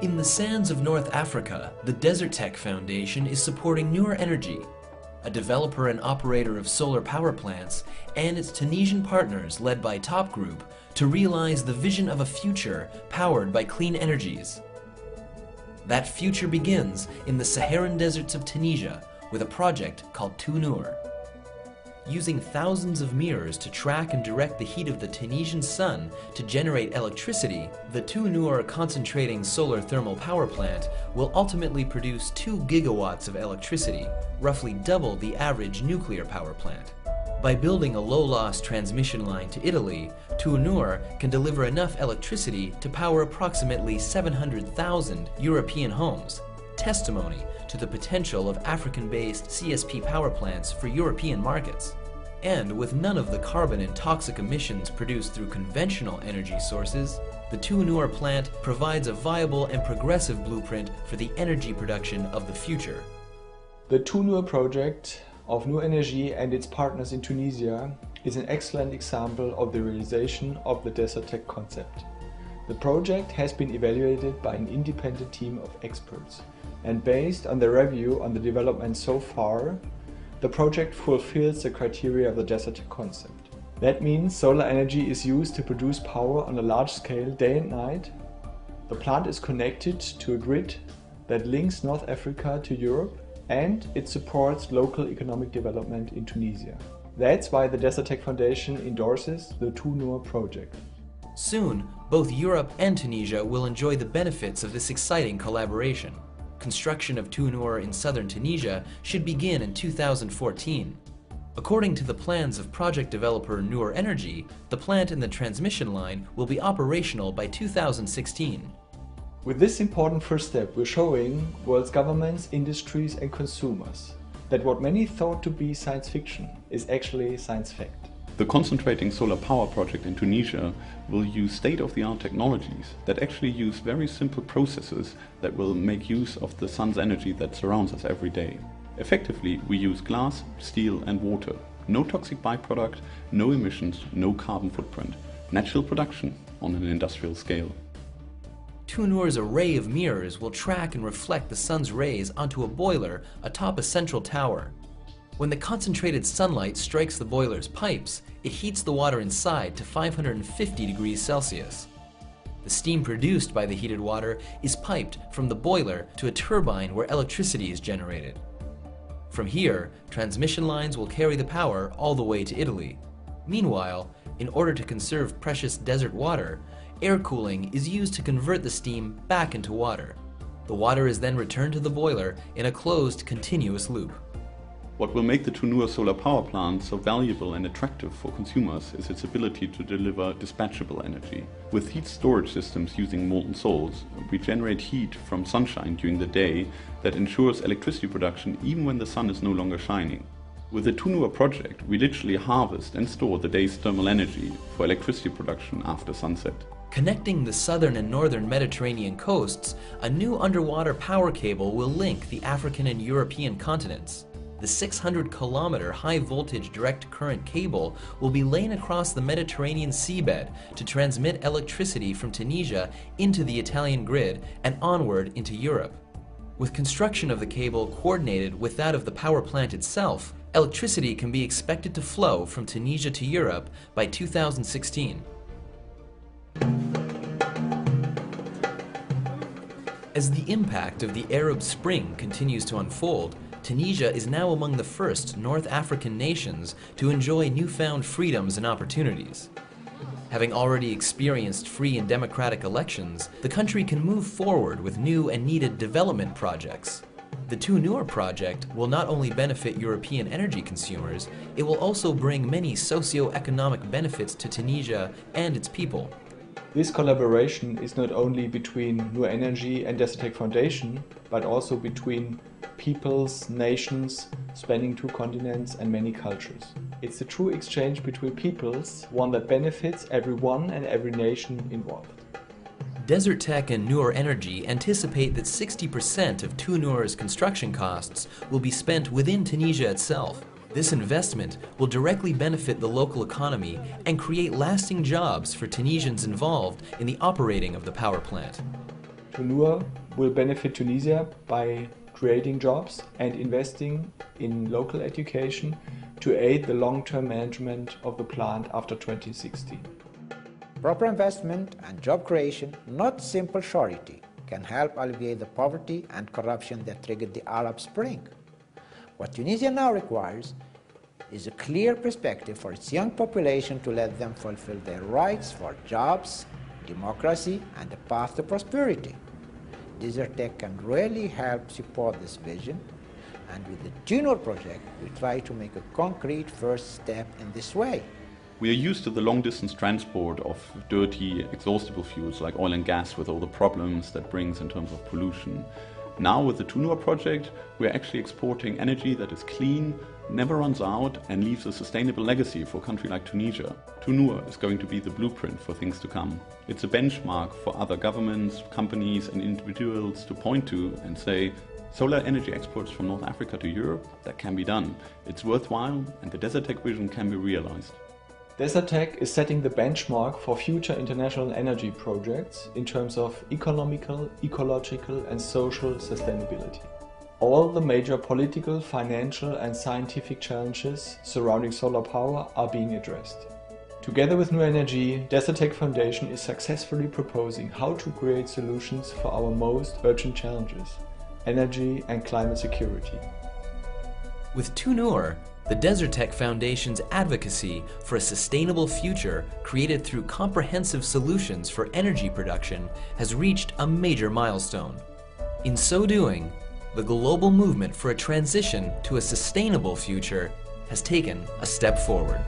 In the sands of North Africa, the Desert Tech Foundation is supporting Nur Energie, a developer and operator of solar power plants, and its Tunisian partners led by Top Group to realize the vision of a future powered by clean energies. That future begins in the Saharan deserts of Tunisia with a project called Tونور. Using thousands of mirrors to track and direct the heat of the Tunisian sun to generate electricity, the Tونور concentrating solar thermal power plant will ultimately produce 2 gigawatts of electricity, roughly double the average nuclear power plant. By building a low-loss transmission line to Italy, Tونور can deliver enough electricity to power approximately 700,000 European homes, testimony to the potential of African-based CSP power plants for European markets. And with none of the carbon and toxic emissions produced through conventional energy sources, the Tونور plant provides a viable and progressive blueprint for the energy production of the future. The Tونور project of Nur Energie and its partners in Tunisia is an excellent example of the realization of the Desert Tech concept. The project has been evaluated by an independent team of experts, and based on the review on the development so far, the project fulfills the criteria of the Desert Tech concept. That means solar energy is used to produce power on a large scale day and night. The plant is connected to a grid that links North Africa to Europe, and it supports local economic development in Tunisia. That's why the Desert Tech Foundation endorses the Tونور project. Soon, both Europe and Tunisia will enjoy the benefits of this exciting collaboration. Construction of Tونور in southern Tunisia should begin in 2014. According to the plans of project developer Nur Energie, the plant and the transmission line will be operational by 2016. With this important first step, we're showing world's governments, industries and consumers that what many thought to be science fiction is actually science fact. The concentrating solar power project in Tunisia will use state-of-the-art technologies that actually use very simple processes that will make use of the sun's energy that surrounds us every day. Effectively, we use glass, steel and water. No toxic byproduct, no emissions, no carbon footprint. Natural production on an industrial scale. Tůnor's array of mirrors will track and reflect the sun's rays onto a boiler atop a central tower. When the concentrated sunlight strikes the boiler's pipes, it heats the water inside to 550 degrees Celsius. The steam produced by the heated water is piped from the boiler to a turbine where electricity is generated. From here, transmission lines will carry the power all the way to Italy. Meanwhile, in order to conserve precious desert water, air cooling is used to convert the steam back into water. The water is then returned to the boiler in a closed, continuous loop. What will make the Tونور solar power plant so valuable and attractive for consumers is its ability to deliver dispatchable energy. With heat storage systems using molten salts, we generate heat from sunshine during the day that ensures electricity production even when the sun is no longer shining. With the Tونور project, we literally harvest and store the day's thermal energy for electricity production after sunset. Connecting the southern and northern Mediterranean coasts, a new underwater power cable will link the African and European continents. The 600-kilometer high-voltage direct current cable will be laid across the Mediterranean seabed to transmit electricity from Tunisia into the Italian grid and onward into Europe. With construction of the cable coordinated with that of the power plant itself, electricity can be expected to flow from Tunisia to Europe by 2016. As the impact of the Arab Spring continues to unfold, Tunisia is now among the first North African nations to enjoy newfound freedoms and opportunities. Having already experienced free and democratic elections, the country can move forward with new and needed development projects. The Tونور project will not only benefit European energy consumers, it will also bring many socio-economic benefits to Tunisia and its people. This collaboration is not only between Nur Energie and Desert Tech Foundation, but also between peoples, nations, spanning 2 continents and many cultures. It's a true exchange between peoples, one that benefits everyone and every nation involved. Desert Tech and Nur Energie anticipate that 60% of Tůnor's construction costs will be spent within Tunisia itself. This investment will directly benefit the local economy and create lasting jobs for Tunisians involved in the operating of the power plant. Tونور will benefit Tunisia by creating jobs and investing in local education to aid the long-term management of the plant after 2016. Proper investment and job creation, not simple charity, can help alleviate the poverty and corruption that triggered the Arab Spring. What Tunisia now requires is a clear perspective for its young population to let them fulfill their rights for jobs, democracy, and a path to prosperity. Desert Tech can really help support this vision, and with the Tونور project, we try to make a concrete first step in this way. We are used to the long-distance transport of dirty, exhaustible fuels like oil and gas with all the problems that brings in terms of pollution. Now with the Tونور project, we are actually exporting energy that is clean, never runs out, and leaves a sustainable legacy for a country like Tunisia. Tونور is going to be the blueprint for things to come. It's a benchmark for other governments, companies and individuals to point to and say, solar energy exports from North Africa to Europe, that can be done. It's worthwhile and the Desert Tech vision can be realized. Desert Tech is setting the benchmark for future international energy projects in terms of economical, ecological and social sustainability. All the major political, financial and scientific challenges surrounding solar power are being addressed. Together with Nur Energie, Desert Tech Foundation is successfully proposing how to create solutions for our most urgent challenges: energy and climate security. With Tونور, the Desert Tech Foundation's advocacy for a sustainable future created through comprehensive solutions for energy production has reached a major milestone. In so doing, the global movement for a transition to a sustainable future has taken a step forward.